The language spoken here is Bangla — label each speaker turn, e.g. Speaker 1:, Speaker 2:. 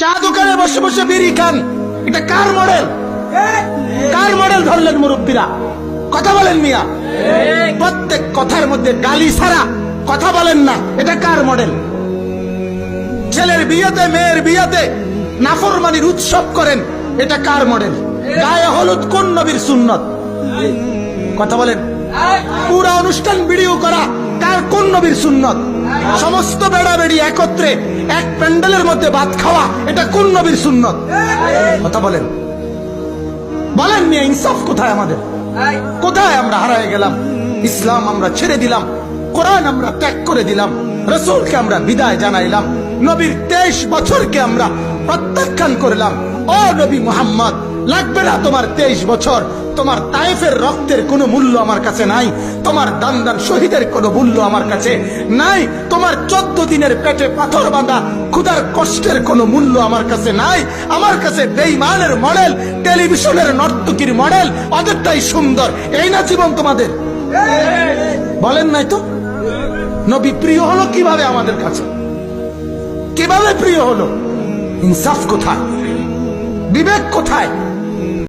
Speaker 1: চা দোকানে বসে বসে বিড়ি খান, এটা কার মডেল? কার মডেল ধরলেন মুরব্বীরা? কথা বলেন মিয়া, প্রত্যেক কথার মধ্যে গালি ছাড়া কথা বলেন না, এটা কার মডেল? ছেলের বিয়েতে মেয়ের বিয়েতে নাফরমানির উৎসব করেন, এটা কার মডেল? গায়ে হলুদ কোন নবীর সুন্নত? কথা বলেন। পুরা অনুষ্ঠান ভিডিও করা কার কোন নবীর সুন্নত? সমস্ত বেড়া বেড়ি একত্রে এক প্যান্ডেলের মধ্যে ভাত খাওয়া, এটা কোন নবীর সুন্নত? কথা বলেন, বলেন মিয়া, ইনসাফ কোথায় আমাদের? কোথায় আমরা হারায় গেলাম? ইসলাম আমরা ছেড়ে দিলাম, কোরআন আমরা ত্যাগ করে দিলাম, রসুলকে আমরা বিদায় জানাইলাম, নবীর 23 বছরকে আমরা প্রত্যাখ্যান করলাম। ও নবী মুহাম্মদ, লাগবে না তোমার 23 বছর। তোমার তায়েফের রক্তের কোনো মূল্য আমার কাছে নাই, তোমার দান দান শহীদের কোনো মূল্য আমার কাছে নাই, তোমার 14 দিনের পেটে পাথর বাঁধা ক্ষুধার কষ্টের কোনো মূল্য আমার কাছে নাই। আমার কাছে বেঈমানের মডেল, টেলিভিশনের নর্তকীর মডেল, ওদেরটাই সুন্দর। এই না জীবন তোমাদের? বলেন নাই তো? নবী প্রিয় হলো কিভাবে আমাদের কাছে? কিভাবে প্রিয় হলো? ইনসাফ কোথায়? বিবেক কোথায়?